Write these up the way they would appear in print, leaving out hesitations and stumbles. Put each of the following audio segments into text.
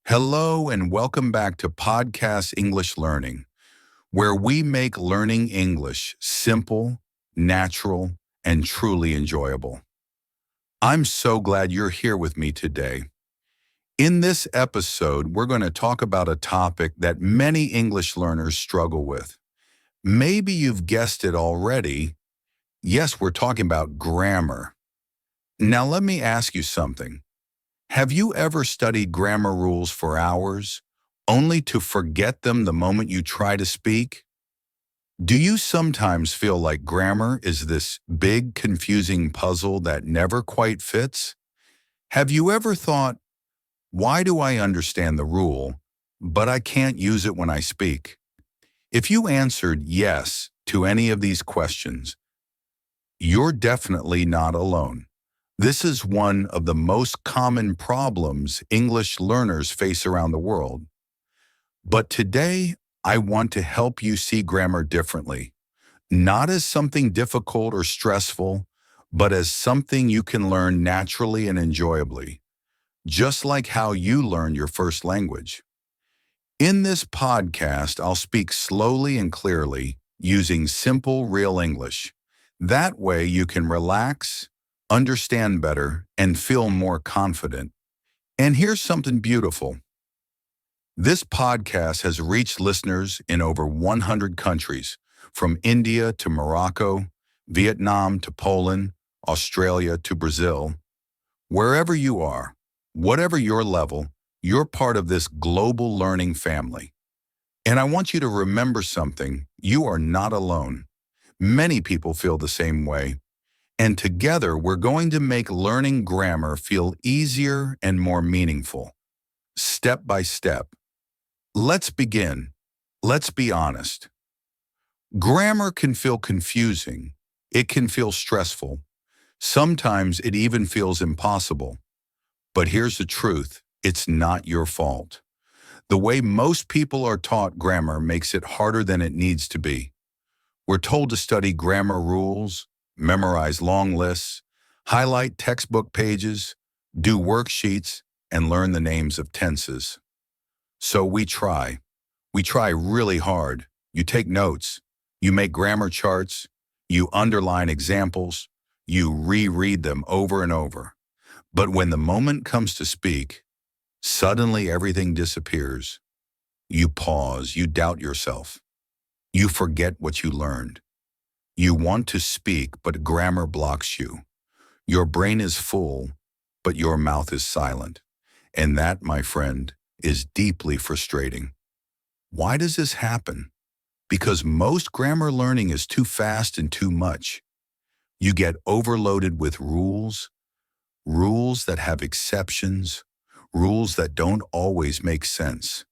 Hello and welcome back to Podcast English Learning, where we make learning English simple, natural, and truly enjoyable. I'm so glad you're here with me today. In this episode, we're going to talk about a topic that many English learners struggle with. Maybe you've guessed it already. Yes, we're talking about grammar. Now, let me ask you something. Have you ever studied grammar rules for hours, only to forget them the moment you try to speak? Do you sometimes feel like grammar is this big, confusing puzzle that never quite fits? Have you ever thought, why do I understand the rule, but I can't use it when I speak? If you answered yes to any of these questions, you're definitely not alone. This is one of the most common problems English learners face around the world. But today, I want to help you see grammar differently, not as something difficult or stressful, but as something you can learn naturally and enjoyably, just like how you learn your first language. In this podcast, I'll speak slowly and clearly using simple, real English. That way you can relax, understand better, and feel more confident. And here's something beautiful. This podcast has reached listeners in over 100 countries, from India to Morocco, Vietnam to Poland, Australia to Brazil. Wherever you are, whatever your level, you're part of this global learning family. And I want you to remember something. You are not alone. Many people feel the same way. And together, we're going to make learning grammar feel easier and more meaningful, step by step. Let's begin. Let's be honest. Grammar can feel confusing. It can feel stressful. Sometimes it even feels impossible. But here's the truth. It's not your fault. The way most people are taught grammar makes it harder than it needs to be. We're told to study grammar rules, memorize long lists, highlight textbook pages, do worksheets, and learn the names of tenses. So we try. We try really hard. You take notes, you make grammar charts, you underline examples, you reread them over and over. But when the moment comes to speak, suddenly everything disappears. You pause, you doubt yourself. You forget what you learned. You want to speak, but grammar blocks you. Your brain is full, but your mouth is silent. And that, my friend, is deeply frustrating. Why does this happen? Because most grammar learning is too fast and too much. You get overloaded with rules that have exceptions, rules that don't always make sense,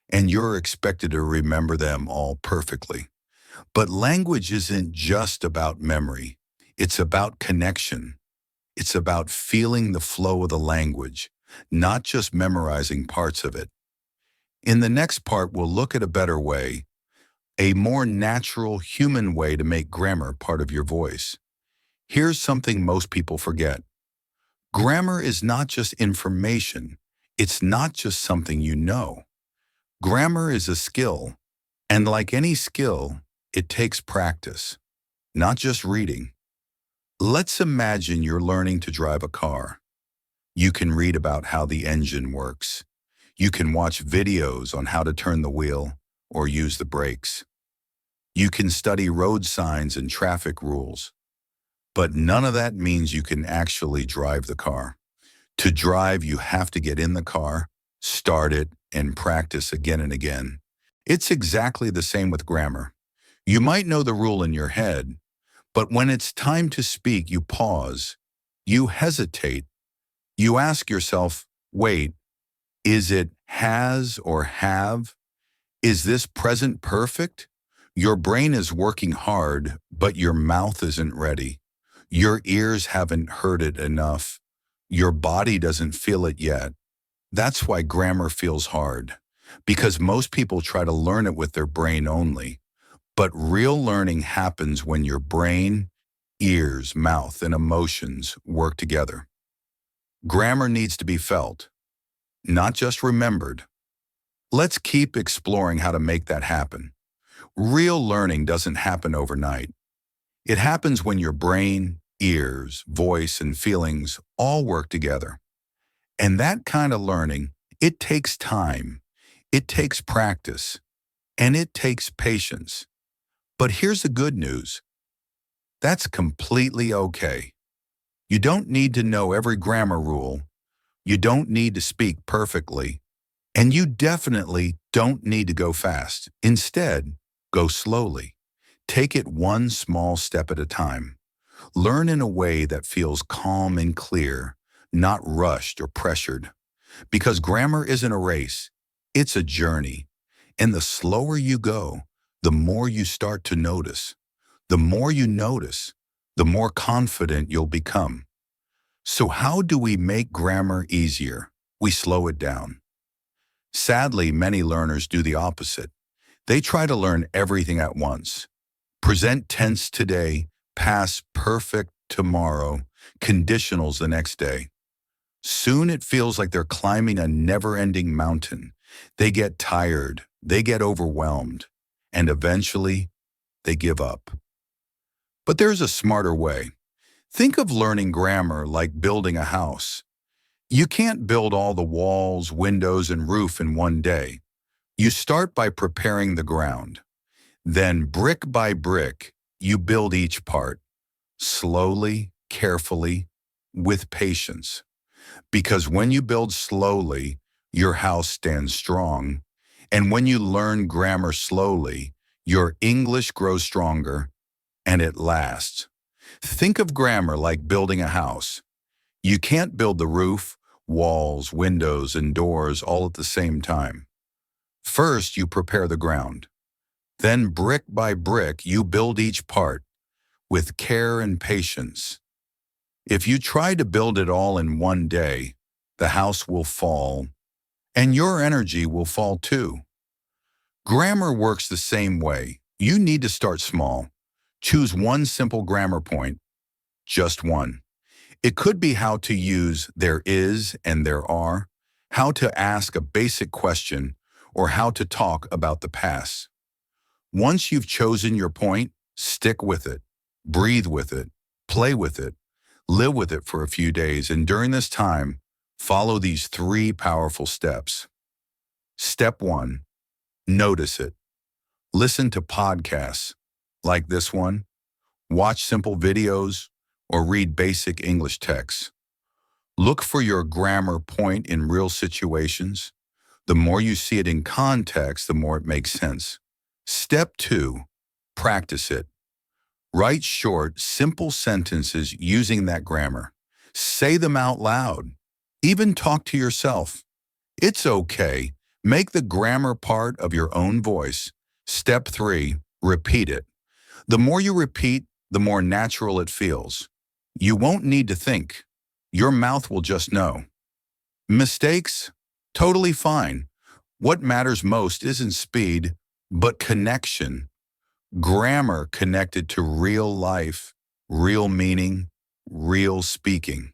and you're expected to remember them all perfectly. But language isn't just about memory. It's about connection. It's about feeling the flow of the language, not just memorizing parts of it. In the next part, we'll look at a better way, a more natural, human way to make grammar part of your voice. Here's something most people forget. Grammar is not just information. It's not just something you know. Grammar is a skill, and like any skill, it takes practice, not just reading. Let's imagine you're learning to drive a car. You can read about how the engine works. You can watch videos on how to turn the wheel or use the brakes. You can study road signs and traffic rules. But none of that means you can actually drive the car. To drive, you have to get in the car, start it, and practice again and again. It's exactly the same with grammar. You might know the rule in your head, but when it's time to speak, you pause, you hesitate, you ask yourself, wait, is it has or have? Is this present perfect? Your brain is working hard, but your mouth isn't ready. Your ears haven't heard it enough. Your body doesn't feel it yet. That's why grammar feels hard, because most people try to learn it with their brain only. But real learning happens when your brain, ears, mouth, and emotions work together. Grammar needs to be felt. not just remembered. Let's keep exploring how to make that happen. Real learning doesn't happen overnight. It happens when your brain, ears, voice, and feelings all work together. And that kind of learning, it takes time, it takes practice, and it takes patience. But here's the good news. That's completely okay. You don't need to know every grammar rule. You don't need to speak perfectly. And you definitely don't need to go fast. Instead, go slowly. Take it one small step at a time. Learn in a way that feels calm and clear, not rushed or pressured. Because grammar isn't a race, it's a journey. And the slower you go, the more you start to notice. The more you notice, the more confident you'll become. So how do we make grammar easier? We slow it down. Sadly, many learners do the opposite. They try to learn everything at once. Present tense today, past perfect tomorrow, conditionals the next day. Soon it feels like they're climbing a never-ending mountain. They get tired, they get overwhelmed, and eventually they give up. But there's a smarter way. Think of learning grammar like building a house. You can't build all the walls, windows, and roof in one day. You start by preparing the ground. Then, brick by brick, you build each part, slowly, carefully, with patience. Because when you build slowly, your house stands strong. And when you learn grammar slowly, your English grows stronger and it lasts. Think of grammar like building a house. You can't build the roof, walls, windows, and doors all at the same time. First, you prepare the ground. Then, brick by brick, you build each part with care and patience. If you try to build it all in one day, the house will fall, and your energy will fall too. Grammar works the same way. You need to start small. Choose one simple grammar point, just one. It could be how to use there is and there are, how to ask a basic question, or how to talk about the past. Once you've chosen your point, stick with it, breathe with it, play with it, live with it for a few days, and during this time, follow these 3 powerful steps. Step 1, notice it. Listen to podcasts like this one, watch simple videos, or read basic English texts. Look for your grammar point in real situations. The more you see it in context, the more it makes sense. Step 2, practice it. Write short, simple sentences using that grammar. Say them out loud. Even talk to yourself. It's okay. Make the grammar part of your own voice. Step 3, repeat it. The more you repeat, the more natural it feels. You won't need to think. Your mouth will just know. Mistakes? Totally fine. What matters most isn't speed, but connection. Grammar connected to real life, real meaning, real speaking.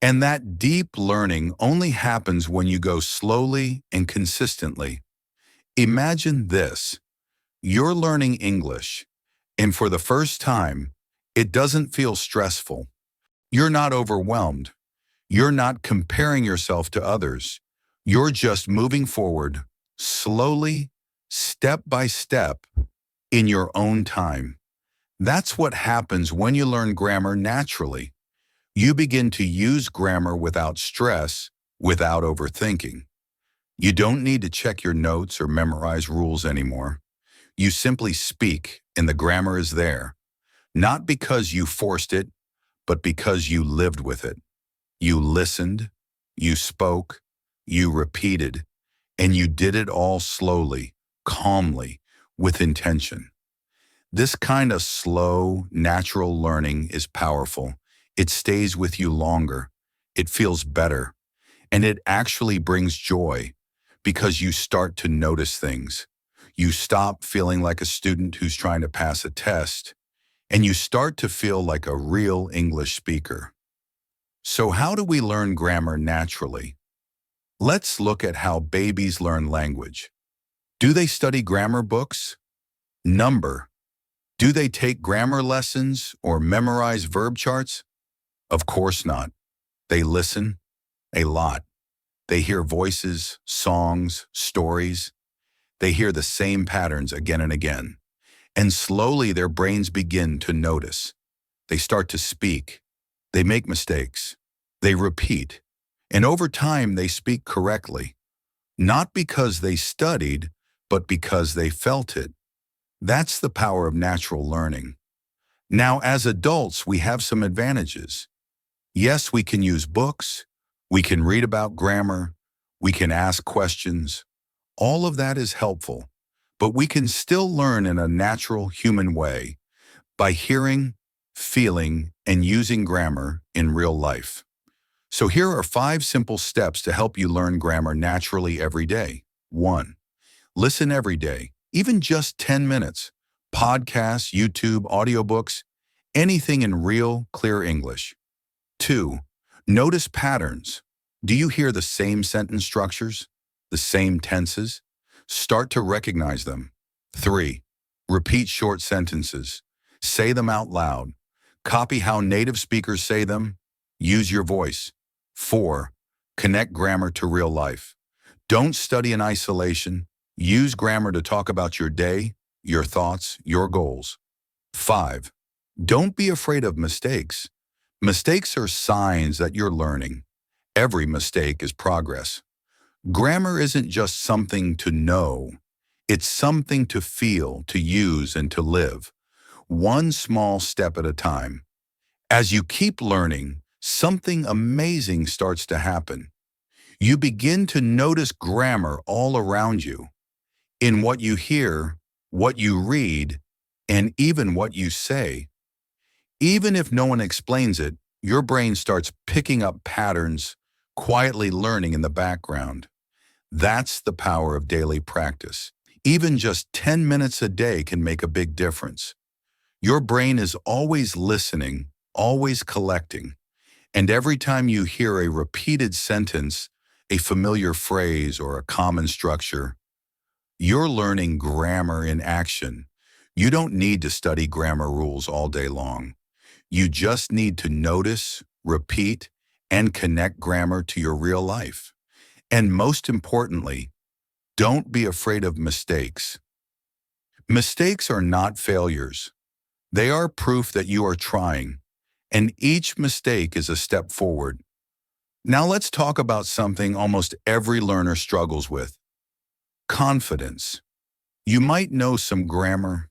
And that deep learning only happens when you go slowly and consistently. Imagine this. You're learning English, and for the first time, it doesn't feel stressful. You're not overwhelmed. You're not comparing yourself to others. You're just moving forward, slowly, step by step, in your own time. That's what happens when you learn grammar naturally. You begin to use grammar without stress, without overthinking. You don't need to check your notes or memorize rules anymore. You simply speak, and the grammar is there. Not because you forced it, but because you lived with it. You listened, you spoke, you repeated, and you did it all slowly, calmly, with intention. This kind of slow, natural learning is powerful. It stays with you longer. It feels better. And it actually brings joy because you start to notice things. You stop feeling like a student who's trying to pass a test, and you start to feel like a real English speaker. So how do we learn grammar naturally? Let's look at how babies learn language. Do they study grammar books? Number. Do they take grammar lessons or memorize verb charts? Of course not. They listen a lot. They hear voices, songs, stories. They hear the same patterns again and again. And slowly their brains begin to notice. They start to speak. They make mistakes. They repeat. And over time they speak correctly. Not because they studied, but because they felt it. That's the power of natural learning. Now, as adults, we have some advantages. Yes, we can use books. We can read about grammar. We can ask questions. All of that is helpful, but we can still learn in a natural human way by hearing, feeling, and using grammar in real life. So here are 5 simple steps to help you learn grammar naturally every day. 1. Listen every day, even just 10 minutes. Podcasts, YouTube, audiobooks, anything in real, clear English. 2. Notice patterns. Do you hear the same sentence structures? The same tenses? Start to recognize them. 3. Repeat short sentences. Say them out loud. Copy how native speakers say them. Use your voice. 4. Connect grammar to real life. Don't study in isolation. Use grammar to talk about your day, your thoughts, your goals. 5. Don't be afraid of mistakes. Mistakes are signs that you're learning. Every mistake is progress. Grammar isn't just something to know. It's something to feel, to use, and to live. One small step at a time. As you keep learning, something amazing starts to happen. You begin to notice grammar all around you, in what you hear, what you read, and even what you say. Even if no one explains it, your brain starts picking up patterns, quietly learning in the background. That's the power of daily practice. Even just 10 minutes a day can make a big difference. Your brain is always listening, always collecting. And every time you hear a repeated sentence, a familiar phrase, or a common structure, you're learning grammar in action. You don't need to study grammar rules all day long. You just need to notice, repeat, and connect grammar to your real life. And most importantly, don't be afraid of mistakes. Mistakes are not failures. They are proof that you are trying, and each mistake is a step forward. Now let's talk about something almost every learner struggles with: confidence. You might know some grammar,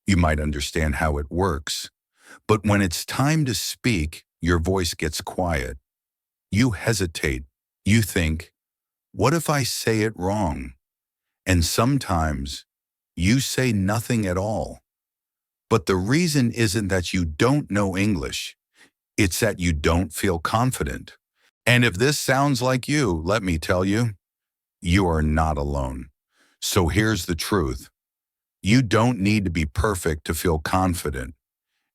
you might understand how it works, but when it's time to speak, your voice gets quiet. You hesitate. You think, what if I say it wrong? And sometimes you say nothing at all. But the reason isn't that you don't know English. It's that you don't feel confident. And if this sounds like you, let me tell you, you are not alone. So here's the truth. You don't need to be perfect to feel confident.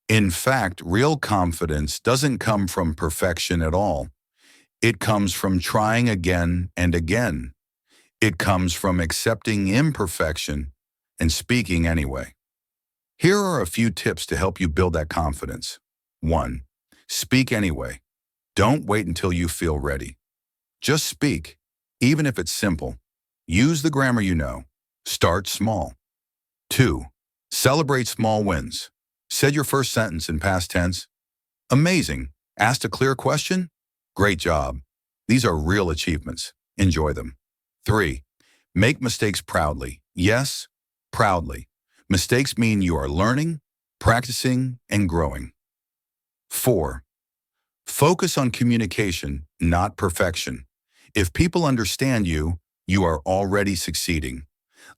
In fact, real confidence doesn't come from perfection at all. It comes from trying again and again. It comes from accepting imperfection and speaking anyway. Here are a few tips to help you build that confidence. 1. Speak anyway. Don't wait until you feel ready. Just speak, even if it's simple. Use the grammar you know. Start small. 2. Celebrate small wins. Said your first sentence in past tense. Amazing. Asked a clear question? Great job. These are real achievements. Enjoy them. 3. Make mistakes proudly. Yes, proudly. Mistakes mean you are learning, practicing, and growing. 4. Focus on communication, not perfection. If people understand you, you are already succeeding.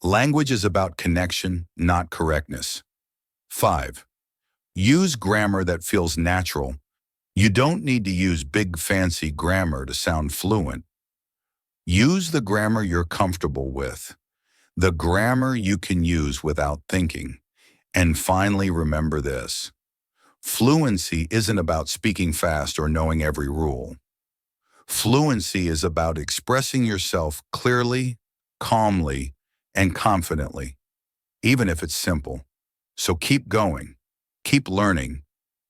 Language is about connection, not correctness. 5. Use grammar that feels natural. You don't need to use big fancy grammar to sound fluent. Use the grammar you're comfortable with, the grammar you can use without thinking. And finally, remember this. Fluency isn't about speaking fast or knowing every rule. Fluency is about expressing yourself clearly, calmly, and confidently, even if it's simple. So keep going, keep learning,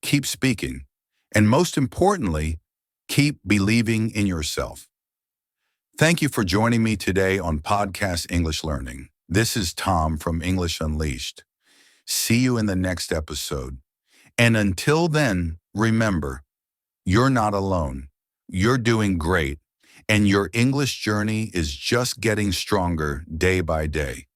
keep speaking, and most importantly, keep believing in yourself. Thank you for joining me today on Podcast English Learning. This is Tom from English Unleashed. See you in the next episode. And until then, remember, you're not alone. You're doing great, and your English journey is just getting stronger day by day.